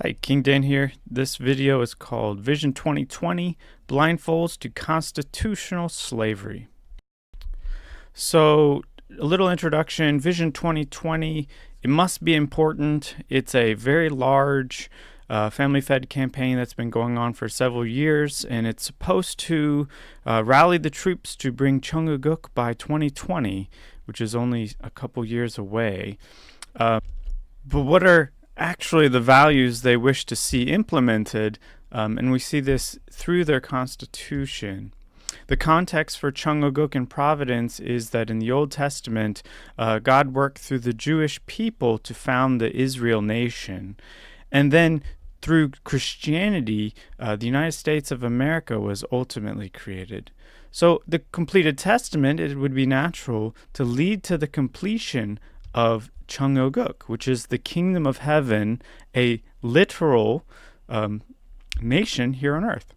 Hi, King Dan here. This video is called Vision 2020, Blindfolds to Constitutional Slavery. So, a little introduction. Vision 2020, it must be important. It's a very large family-fed campaign that's been going on for several years, and it's supposed to rally the troops to bring Cheonguguk by 2020, which is only a couple years away. But what are actually the values they wish to see implemented, and we see this through their constitution. The context for Cheonguguk and Providence is that in the Old Testament, God worked through the Jewish people to found the Israel nation. And then through Christianity, the United States of America was ultimately created. So the completed testament, it would be natural to lead to the completion of Cheonguguk, which is the kingdom of heaven, a literal nation here on earth.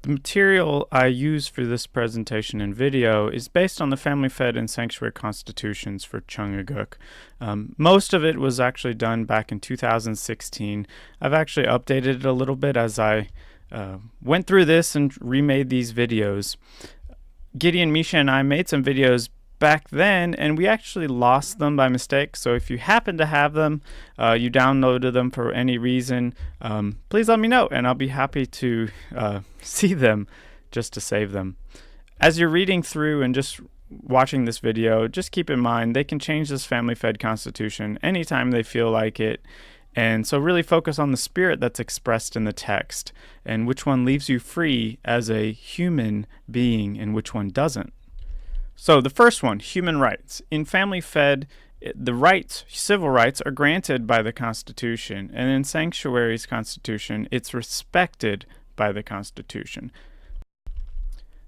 The material I use for this presentation and video is based on the family-fed and sanctuary constitutions for Cheonguguk. Most of it was actually done back in 2016. I've actually updated it a little bit as I went through this and remade these videos. Gideon, Misha, and I made some videos back then, and we actually lost them by mistake. So if you happen to have them, you downloaded them for any reason, please let me know, and I'll be happy to see them just to save them. As you're reading through and just watching this video, just keep in mind they can change this family-fed constitution anytime they feel like it. And so really focus on the spirit that's expressed in the text and which one leaves you free as a human being and which one doesn't. So the first one, human rights. In family-fed, the rights, civil rights, are granted by the Constitution, and in sanctuary's Constitution, it's respected by the Constitution.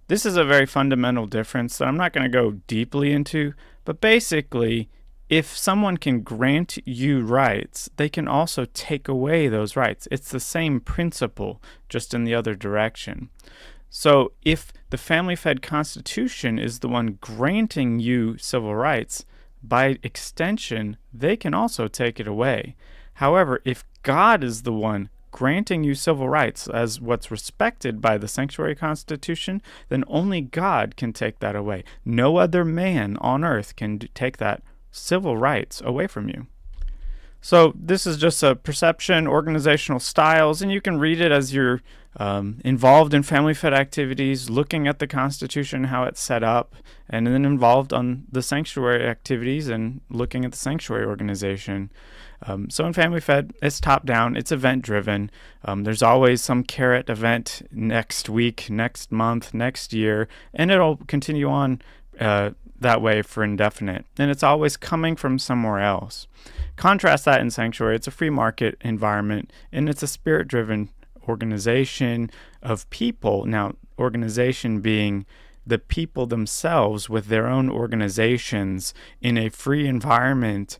This is a very fundamental difference that I'm not going to go deeply into, but basically, if someone can grant you rights, they can also take away those rights. It's the same principle, just in the other direction. So if the family-fed constitution is the one granting you civil rights, by extension, they can also take it away. However, if God is the one granting you civil rights as what's respected by the sanctuary constitution, then only God can take that away. No other man on earth can take that civil rights away from you. So this is just a perception, organizational styles, and you can read it as you're involved in family-fed activities, looking at the Constitution, how it's set up, and then involved on the sanctuary activities and looking at the sanctuary organization. So in family-fed, it's top-down, it's event-driven. There's always some carrot event next week, next month, next year, and it'll continue on that way for indefinite. And it's always coming from somewhere else. Contrast that in sanctuary. It's a free market environment, and it's a spirit-driven organization of people. Now, organization being the people themselves with their own organizations in a free environment,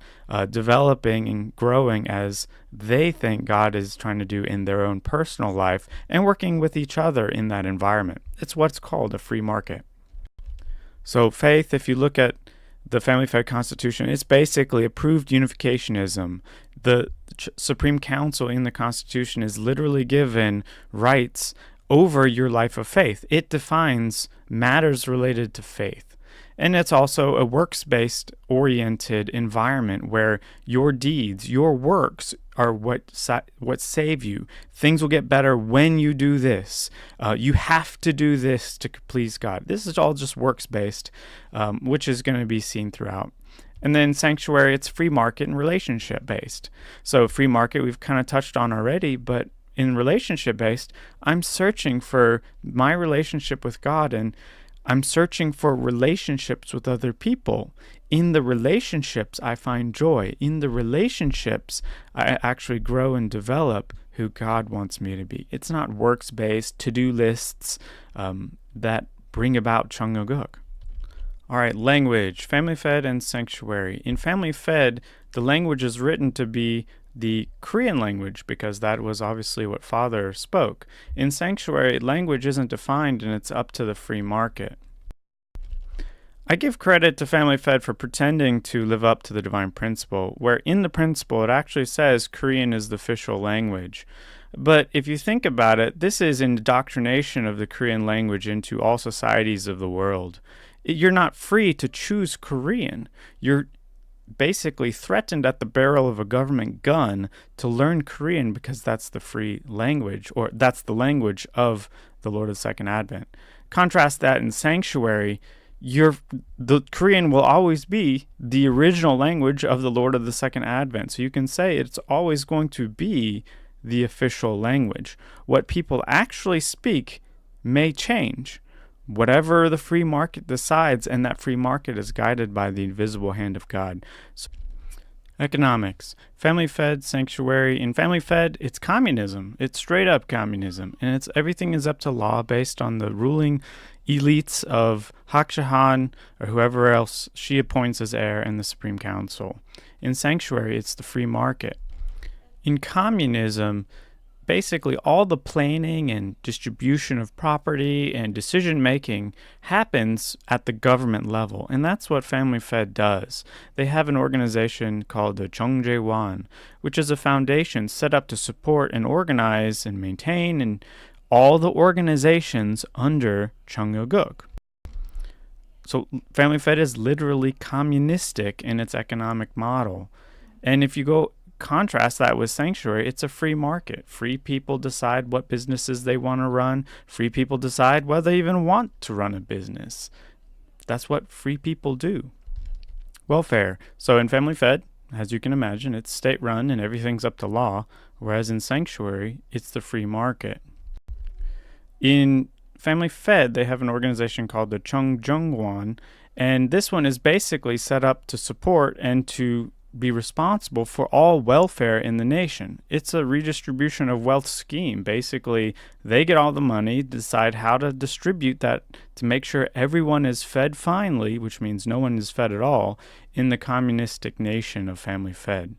developing and growing as they think God is trying to do in their own personal life and working with each other in that environment. It's what's called a free market. So faith, if you look at the family-fed constitution, it's basically approved unificationism. The Supreme Council in the Constitution is literally given rights over your life of faith. It defines matters related to faith. And it's also a works-based oriented environment where your deeds, your works are what save you. Things will get better when you do this. You have to do this to please God. This is all just works-based, which is going to be seen throughout. And then sanctuary, it's free market and relationship-based. So free market we've kind of touched on already, but in relationship-based, I'm searching for my relationship with God, and I'm searching for relationships with other people. In the relationships, I find joy. In the relationships, I actually grow and develop who God wants me to be. It's not works-based to-do lists that bring about Cheonguguk. All right, language, family-fed and sanctuary. In family-fed, the language is written to be the Korean language because that was obviously what Father spoke. In sanctuary, language isn't defined and it's up to the free market. I give credit to Family Fed for pretending to live up to the divine principle, where in the principle it actually says Korean is the official language. But if you think about it, this is indoctrination of the Korean language into all societies of the world. You're not free to choose Korean. You're basically threatened at the barrel of a government gun to learn Korean because that's the free language, or that's the language of the Lord of the Second Advent. Contrast that in Sanctuary. The Korean will always be the original language of the Lord of the Second Advent. So you can say it's always going to be the official language. What people actually speak may change, whatever the free market decides, and that free market is guided by the invisible hand of God. So, economics. Family Fed, Sanctuary. In Family Fed, it's communism. It's straight up communism. And everything is up to law based on the ruling elites of Hak Jahan or whoever else she appoints as heir in the Supreme Council. In Sanctuary, it's the free market. In communism, basically all the planning and distribution of property and decision making happens at the government level, and that's what Family Fed does. They have an organization called the Jeongjae-wan, which is a foundation set up to support and organize and maintain and all the organizations under Chung Il-guk. So Family Fed is literally communistic in its economic model. And if you go contrast that with Sanctuary, it's a free market. Free people decide what businesses they want to run. Free people decide whether they even want to run a business. That's what free people do. Welfare. So in Family Fed, as you can imagine, it's state-run and everything's up to law, whereas in Sanctuary, it's the free market. In Family Fed, they have an organization called the Cheongjongwan, and this one is basically set up to support and to be responsible for all welfare in the nation. It's a redistribution of wealth scheme. Basically, they get all the money, decide how to distribute that to make sure everyone is fed finely, which means no one is fed at all, in the communistic nation of Family Fed.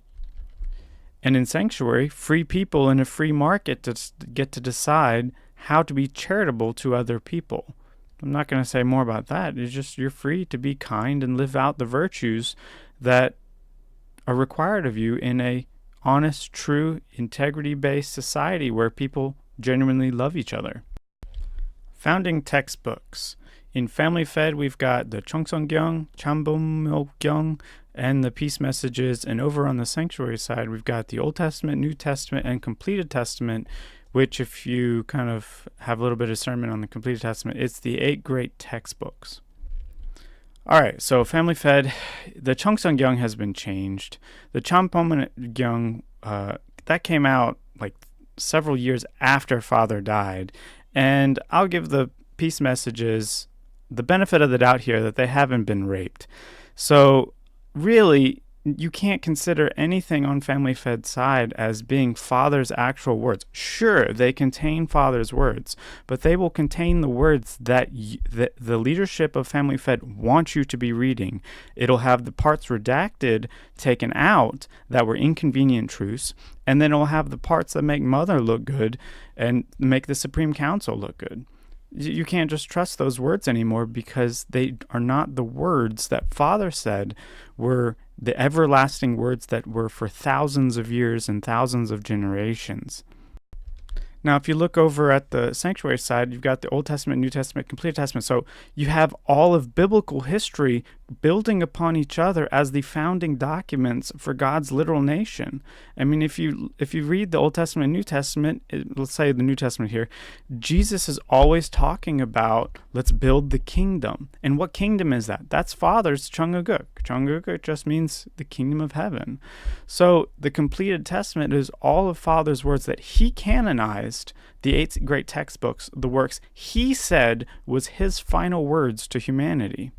And in Sanctuary, free people in a free market get to decide how to be charitable to other people. I'm not going to say more about that. It's just you're free to be kind and live out the virtues that are required of you in a honest, true, integrity-based society where people genuinely love each other. Founding textbooks. In Family Fed, we've got the Cheongsonggyung, Chambomyeokgyung, and the peace messages. And over on the Sanctuary side, we've got the Old Testament, New Testament, and Completed Testament, which if you kind of have a little bit of sermon on the Completed Testament, it's the 8 great textbooks. All right, so Family Fed, the Cheongsonggyung has been changed. The Chambomyeokgyung, that came out like several years after Father died. And I'll give the peace messages the benefit of the doubt here that they haven't been raped. So really, you can't consider anything on Family Fed's side as being Father's actual words. Sure, they contain Father's words, but they will contain the words that the leadership of Family Fed wants you to be reading. It'll have the parts redacted, taken out, that were inconvenient truths, and then it'll have the parts that make Mother look good and make the Supreme Council look good. You can't just trust those words anymore because they are not the words that Father said were the everlasting words that were for thousands of years and thousands of generations. Now, if you look over at the Sanctuary side, you've got the Old Testament, New Testament, Completed Testament. So you have all of biblical history building upon each other as the founding documents for God's literal nation. I mean, if you read the Old Testament and New Testament, let's say the New Testament here, Jesus is always talking about let's build the kingdom. And what kingdom is that? That's Father's Chung Il-guk. Chung Il-guk just means the kingdom of heaven. So the Completed Testament is all of Father's words that he canonized, the 8 great textbooks, the works he said was his final words to humanity.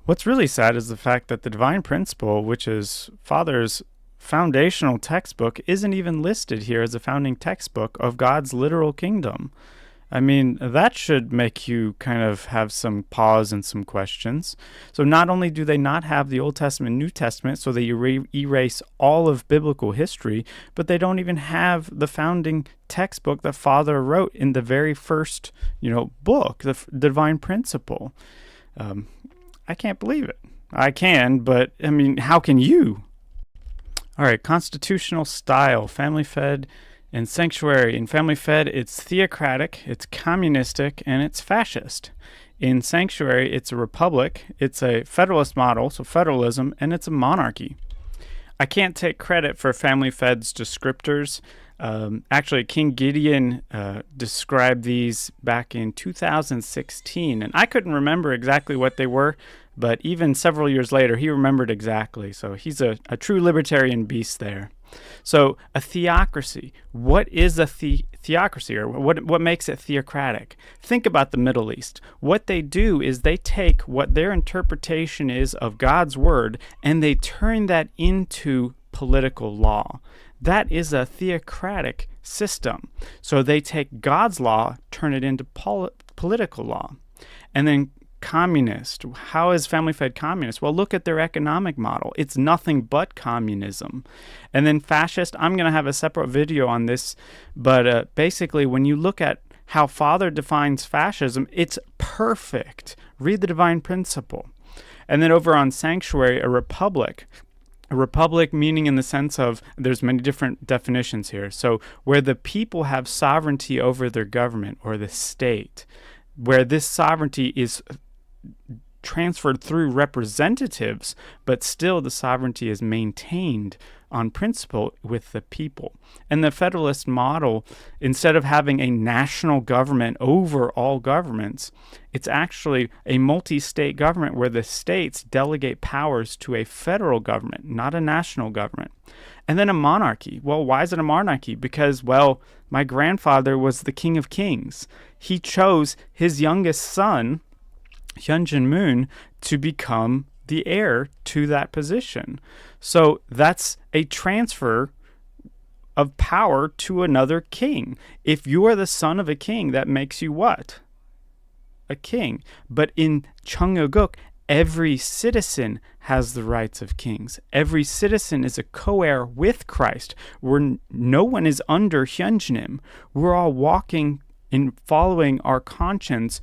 What's really sad is the fact that the divine principle, which is Father's foundational textbook, isn't even listed here as a founding textbook of God's literal kingdom. I mean, that should make you kind of have some pause and some questions. So not only do they not have the Old Testament and New Testament, so they erase all of biblical history, but they don't even have the founding textbook that Father wrote in the very first, book, the divine principle. I can't believe it. I can, but I mean, how can you? All right, constitutional style, family fed and sanctuary. In family fed, it's theocratic, it's communistic, and it's fascist. In sanctuary, it's a republic, it's a federalist model, so federalism, and it's a monarchy. I can't take credit for Family Fed's descriptors. Actually, King Gideon described these back in 2016, and I couldn't remember exactly what they were, but even several years later, he remembered exactly. So he's a true libertarian beast there. So a theocracy. What is a theocracy, or what makes it theocratic? Think about the Middle East. What they do is they take what their interpretation is of God's word and they turn that into political law. That is a theocratic system. So they take God's law, turn it into political law. And then communist. How is family fed communist? Well, look at their economic model. It's nothing but communism. And then fascist, I'm going to have a separate video on this, but basically when you look at how Father defines fascism, it's perfect. Read the divine principle. And then over on sanctuary, a republic. A republic meaning in the sense of, there's many different definitions here. So where the people have sovereignty over their government or the state, where this sovereignty is transferred through representatives, but still the sovereignty is maintained on principle with the people. And the federalist model, instead of having a national government over all governments, it's actually a multi-state government where the states delegate powers to a federal government, not a national government. And then a monarchy. Well, why is it a monarchy? Because, well, my grandfather was the king of kings. He chose his youngest son, Hyung Jin Moon, to become the heir to that position. So that's a transfer of power to another king. If you are the son of a king, that makes you what? A king. But in Cheongguk, every citizen has the rights of kings. Every citizen is a co-heir with Christ, where no one is under Hyunjin. We're all walking in following our conscience,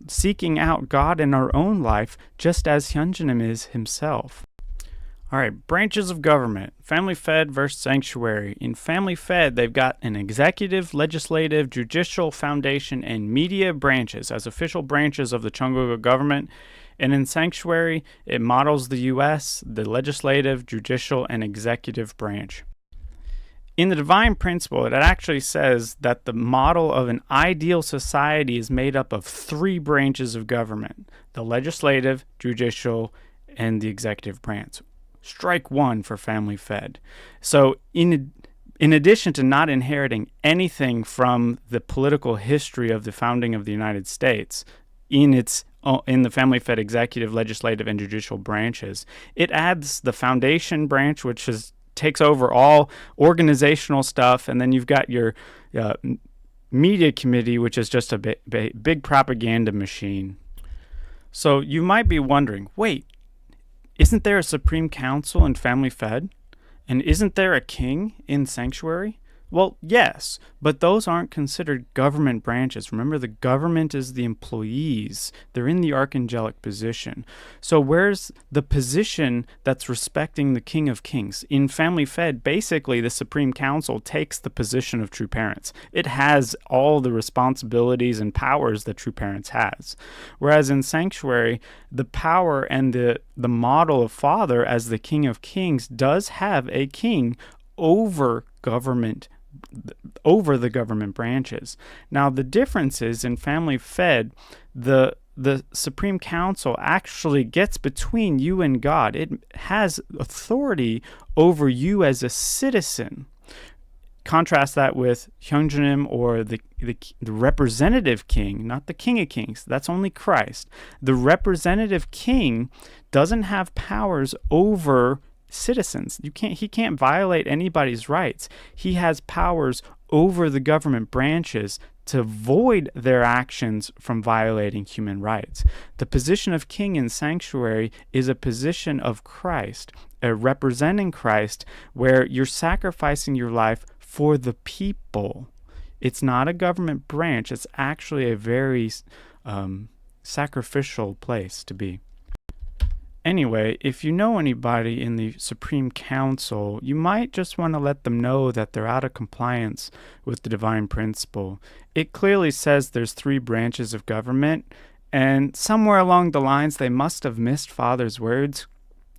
seeking out God in our own life, just as Hyunjin is himself. All right, branches of government. Family Fed versus Sanctuary. In Family Fed, they've got an executive, legislative, judicial, foundation, and media branches as official branches of the Cheongguk government. And in Sanctuary, it models the U.S., the legislative, judicial, and executive branch. In the divine principle, it actually says that the model of an ideal society is made up of three branches of government: the legislative, judicial, and the executive branch. Strike one for Family Fed. So in addition to not inheriting anything from the political history of the founding of the United States in the Family Fed executive, legislative, and judicial branches, it adds the foundation branch, which takes over all organizational stuff, and then you've got your media committee, which is just a big propaganda machine. So you might be wondering, wait, isn't there a Supreme Council in Family Fed? And isn't there a king in Sanctuary? Well, yes, but those aren't considered government branches. Remember, the government is the employees. They're in the archangelic position. So where's the position that's respecting the King of Kings? In Family Fed, basically, the Supreme Council takes the position of true parents. It has all the responsibilities and powers that true parents has. Whereas in Sanctuary, the power and the model of Father as the King of Kings does have a king over the government branches. Now, the difference is in Family Fed, the Supreme Council actually gets between you and God. It has authority over you as a citizen. Contrast that with Hyunjin or the representative king, not the King of Kings. That's only Christ. The representative king doesn't have powers over citizens. He can't violate anybody's rights. He has powers over the government branches to void their actions from violating human rights. The position of king in Sanctuary is a position of Christ, representing Christ, where you're sacrificing your life for the people. It's not a government branch. It's actually a very sacrificial place to be. Anyway, if you know anybody in the Supreme Council, you might just want to let them know that they're out of compliance with the divine principle. It clearly says there's 3 branches of government, and somewhere along the lines they must have missed Father's words.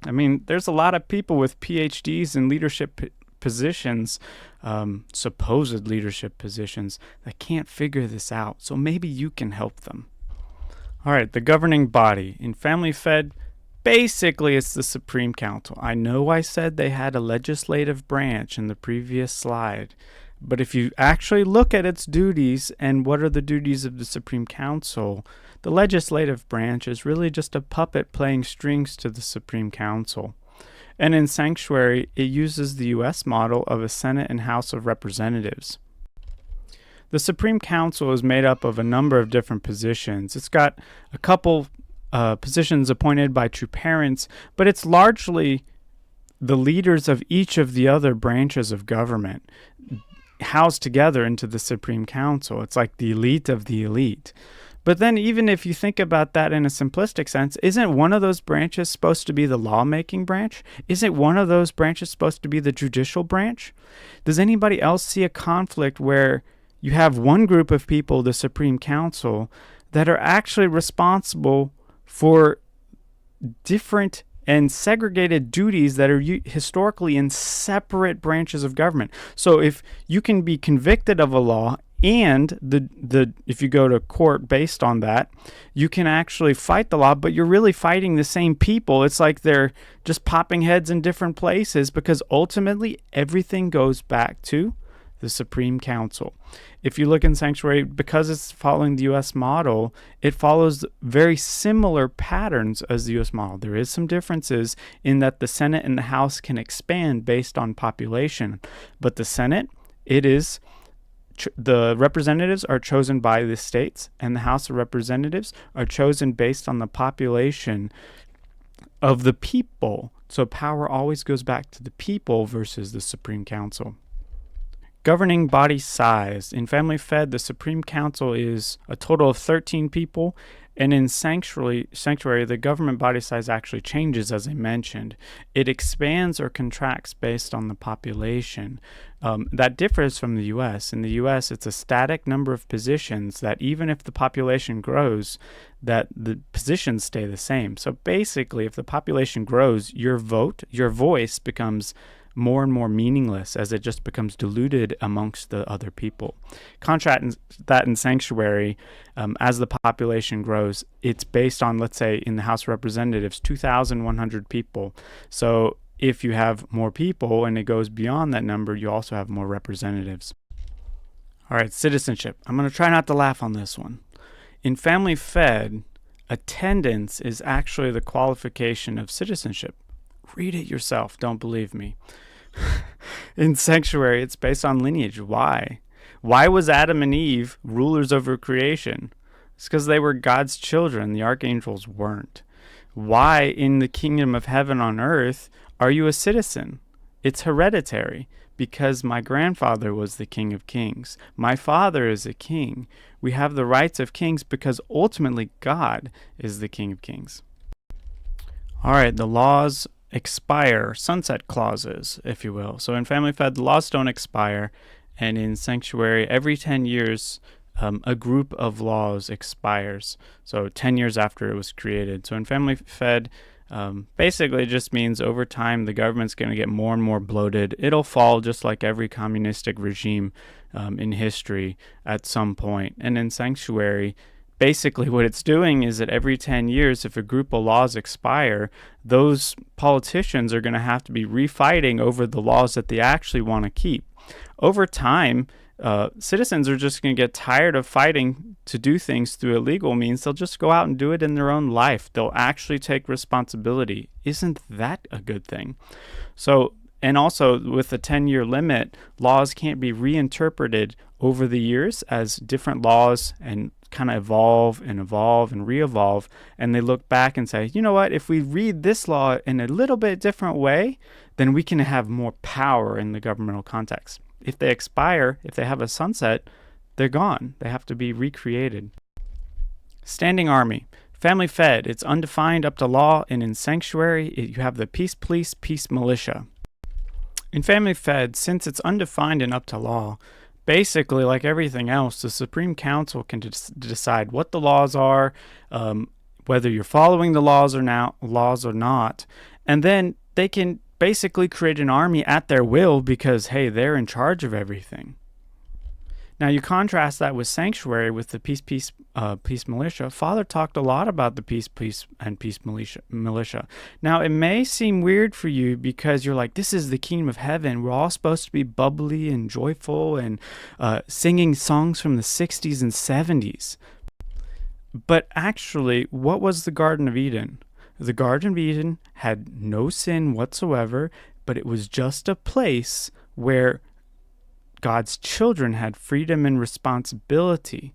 I mean, there's a lot of people with PhDs in leadership positions, supposed leadership positions, that can't figure this out, so maybe you can help them. All right, the governing body. In Family Fed, basically, it's the Supreme Council. I know I said they had a legislative branch in the previous slide, but if you actually look at its duties and what are the duties of the Supreme Council, the legislative branch is really just a puppet playing strings to the Supreme Council. And in Sanctuary, it uses the U.S. model of a Senate and House of Representatives. The Supreme Council is made up of a number of different positions. It's got a couple positions appointed by true parents, but it's largely the leaders of each of the other branches of government housed together into the Supreme Council. It's like the elite of the elite. But then even if you think about that in a simplistic sense, isn't one of those branches supposed to be the lawmaking branch? Isn't one of those branches supposed to be the judicial branch? Does anybody else see a conflict where you have one group of people, the Supreme Council, that are actually responsible for different and segregated duties that are historically in separate branches of government? So if you can be convicted of a law and if you go to court based on that, you can actually fight the law, but you're really fighting the same people. It's like they're just popping heads in different places, because ultimately everything goes back to the Supreme Council. If you look in Sanctuary, because it's following the U.S. model, it follows very similar patterns as the U.S. model. There is some differences in that the Senate and the House can expand based on population, but the Senate, the representatives are chosen by the states, and the House of Representatives are chosen based on the population of the people. So power always goes back to the people versus the Supreme Council. Governing body size. In Family Fed, the Supreme Council is a total of 13 people, and in Sanctuary, the government body size actually changes, as I mentioned. It expands or contracts based on the population. That differs from the U.S. In the U.S., it's a static number of positions that even if the population grows, that the positions stay the same. So basically, if the population grows, your voice becomes more and more meaningless as it just becomes diluted amongst the other people. Contrast that in Sanctuary, as the population grows, it's based on, let's say, in the House of Representatives, 2,100 people. So if you have more people and it goes beyond that number, you also have more representatives. All right, citizenship. I'm going to try not to laugh on this one. In Family Fed, attendance is actually the qualification of citizenship. Read it yourself. Don't believe me. In Sanctuary, it's based on lineage. Why? Why was Adam and Eve rulers over creation? It's because they were God's children. The archangels weren't. Why in the kingdom of heaven on earth are you a citizen? It's hereditary. Because my grandfather was the King of Kings. My father is a king. We have the rights of kings because ultimately God is the King of Kings. All right, the laws expire, sunset clauses, if you will. So in Family Fed, the laws don't expire, and in Sanctuary, every 10 years, a group of laws expires. So 10 years after it was created. So in Family Fed, basically it just means over time the government's going to get more and more bloated. It'll fall just like every communistic regime in history at some point. And in Sanctuary, basically what it's doing is that every 10 years, if a group of laws expire, those politicians are going to have to be refighting over the laws that they actually want to keep. Over time, citizens are just going to get tired of fighting to do things through illegal means. They'll just go out and do it in their own life. They'll actually take responsibility. Isn't that a good thing? So, and also with the 10-year limit, laws can't be reinterpreted over the years as different laws and kind of evolve and re-evolve, and they look back and say, you know what, if we read this law in a little bit different way, then we can have more power in the governmental context. If they expire, if they have a sunset, they're gone. They have to be recreated. Standing army. Family fed, it's undefined up to law, and in sanctuary, you have the peace police, peace militia. In family fed, since it's undefined and up to law, basically, like everything else, the Supreme Council can decide what the laws are, whether you're following the laws or not, and then they can basically create an army at their will because, hey, they're in charge of everything. Now, you contrast that with sanctuary, with the peace militia. Father talked a lot about the peace militia. Now, it may seem weird for you because you're like, this is the kingdom of heaven. We're all supposed to be bubbly and joyful and singing songs from the 60s and 70s. But actually, what was the Garden of Eden? The Garden of Eden had no sin whatsoever, but it was just a place where God's children had freedom and responsibility.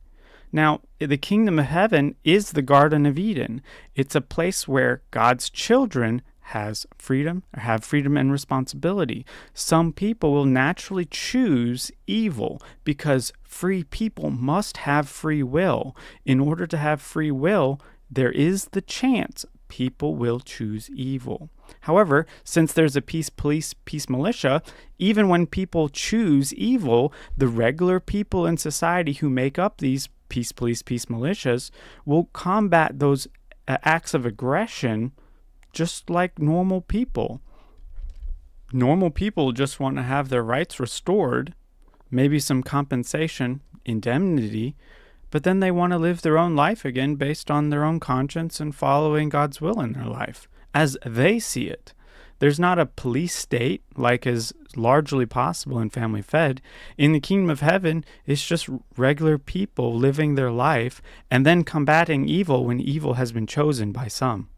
Now, the kingdom of heaven is the Garden of Eden. It's a place where God's children have freedom and responsibility. Some people will naturally choose evil because free people must have free will. In order to have free will, there is the chance people will choose evil. However, since there's a peace police, peace militia, even when people choose evil, the regular people in society who make up these peace police, peace militias will combat those acts of aggression just like normal people. Normal people just want to have their rights restored, maybe some compensation, indemnity, but then they want to live their own life again based on their own conscience and following God's will in their life, as they see it. There's not a police state like is largely possible in family fed. In the kingdom of heaven, it's just regular people living their life and then combating evil when evil has been chosen by some.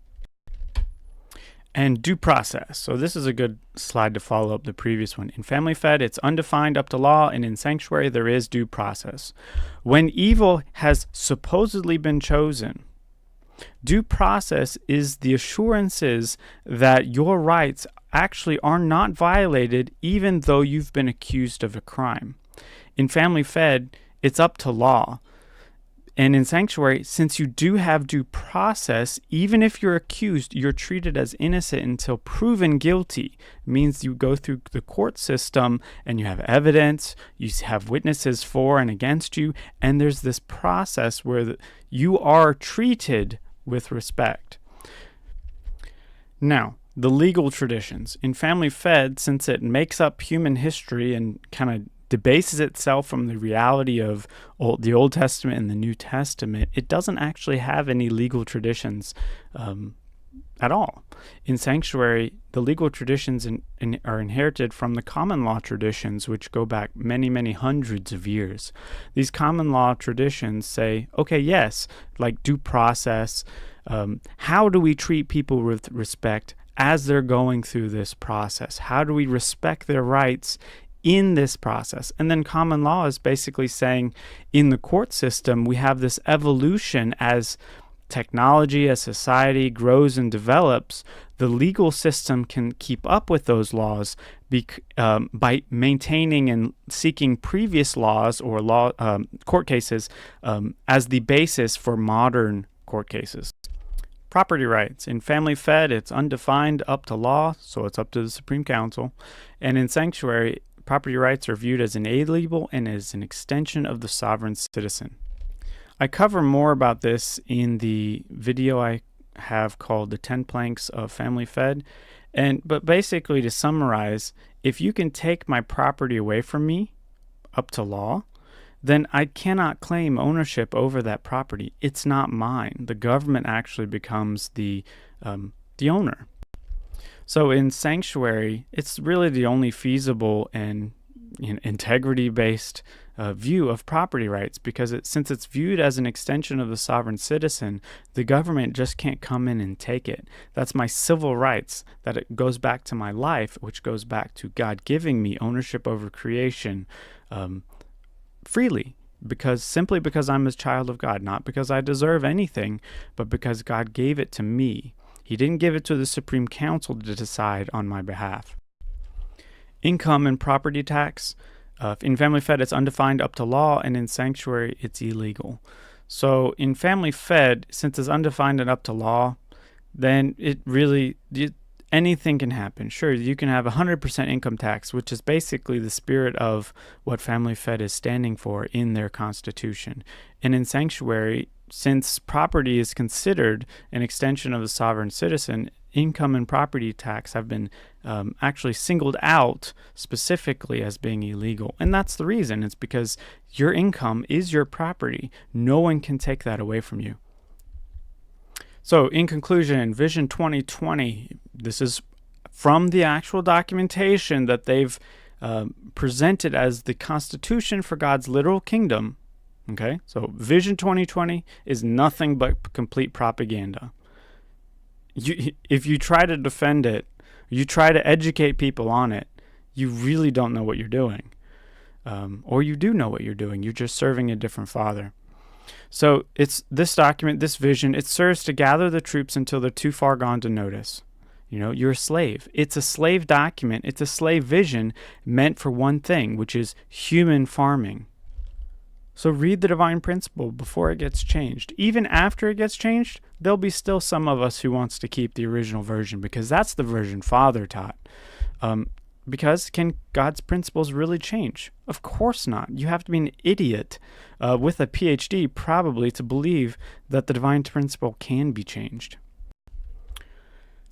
And due process. So this is a good slide to follow up the previous one. In family fed, it's undefined up to law, and in sanctuary, there is due process. When evil has supposedly been chosen, due process is the assurances that your rights actually are not violated even though you've been accused of a crime. In family fed, it's up to law. And in sanctuary, since you do have due process, even if you're accused, you're treated as innocent until proven guilty. It means you go through the court system and you have evidence, you have witnesses for and against you, and there's this process where you are treated with respect. Now, the legal traditions. In family fed, since it makes up human history and kind of debases itself from the reality of the Old Testament and the New Testament, it doesn't actually have any legal traditions at all. In sanctuary, the legal traditions are inherited from the common law traditions, which go back many, many hundreds of years. These common law traditions say, okay, yes, like due process, how do we treat people with respect as they're going through this process? How do we respect their rights in this process? And then common law is basically saying in the court system, we have this evolution as technology, as society grows and develops. The legal system can keep up with those laws by maintaining and seeking previous laws or court cases as the basis for modern court cases. Property rights. In family fed, it's undefined up to law, so it's up to the Supreme Council. And in sanctuary, property rights are viewed as inalienable and as an extension of the sovereign citizen. I cover more about this in the video I have called The 10 Planks of Family Fed. But basically, to summarize, if you can take my property away from me up to law, then I cannot claim ownership over that property. It's not mine. The government actually becomes the owner. So in sanctuary, it's really the only feasible and integrity-based view of property rights, because since it's viewed as an extension of the sovereign citizen, the government just can't come in and take it. That's my civil rights, that it goes back to my life, which goes back to God giving me ownership over creation freely, simply because I'm a child of God, not because I deserve anything, but because God gave it to me. He didn't give it to the Supreme Council to decide on my behalf. Income and property tax. In family fed, it's undefined up to law, and in sanctuary, it's illegal. So in family fed, since it's undefined and up to law, then anything can happen. Sure, you can have 100% income tax, which is basically the spirit of what family fed is standing for in their constitution. And in sanctuary, since property is considered an extension of the sovereign citizen, income and property tax have been actually singled out specifically as being illegal. And that's the reason. It's because your income is your property. No one can take that away from you. So in conclusion, Vision 2020, this is from the actual documentation that they've presented as the Constitution for God's literal kingdom. Okay, so Vision 2020 is nothing but complete propaganda. If you try to defend it, you try to educate people on it, you really don't know what you're doing. Or you do know what you're doing. You're just serving a different father. So it's this document, this vision, it serves to gather the troops until they're too far gone to notice. You're a slave. It's a slave document. It's a slave vision meant for one thing, which is human farming. So read the divine principle before it gets changed. Even after it gets changed, there'll be still some of us who wants to keep the original version because that's the version Father taught. Because can God's principles really change? Of course not. You have to be an idiot with a PhD probably to believe that the divine principle can be changed.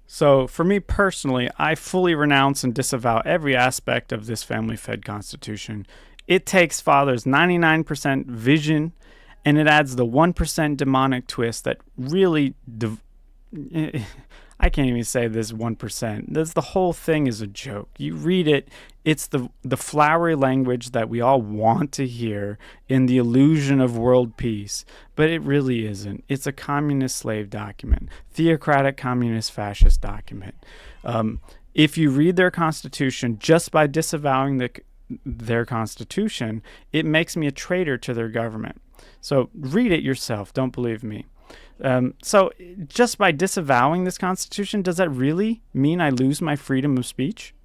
So for me personally, I fully renounce and disavow every aspect of this family-fed constitution. It takes Father's 99% vision and it adds the 1% demonic twist that really I can't even say this 1%. The whole thing is a joke. You read it, it's the flowery language that we all want to hear in the illusion of world peace, but it really isn't. It's a communist slave document, theocratic communist fascist document. If you read their constitution just by disavowing their constitution, it makes me a traitor to their government. So read it yourself. Don't believe me. So just by disavowing this constitution, does that really mean I lose my freedom of speech?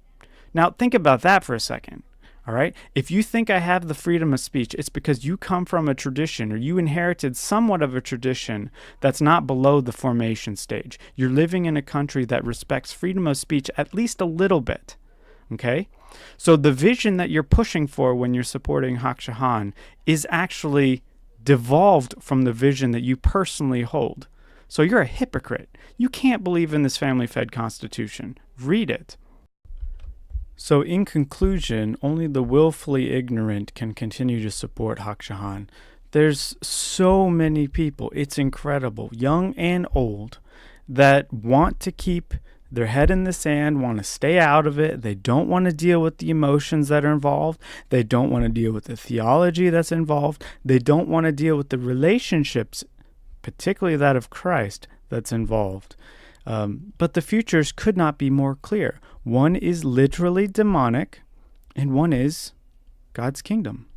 Now think about that for a second. All right. If you think I have the freedom of speech, it's because you come from a tradition or you inherited somewhat of a tradition that's not below the formation stage. You're living in a country that respects freedom of speech at least a little bit. Okay. So the vision that you're pushing for when you're supporting Hak Shahan is actually devolved from the vision that you personally hold. So you're a hypocrite. You can't believe in this family-fed constitution. Read it. So in conclusion, only the willfully ignorant can continue to support Hak Shahan. There's so many people, it's incredible, young and old, that want to keep their head in the sand, want to stay out of it. They don't want to deal with the emotions that are involved. They don't want to deal with the theology that's involved. They don't want to deal with the relationships, particularly that of Christ, that's involved. But the futures could not be more clear. One is literally demonic, and one is God's kingdom.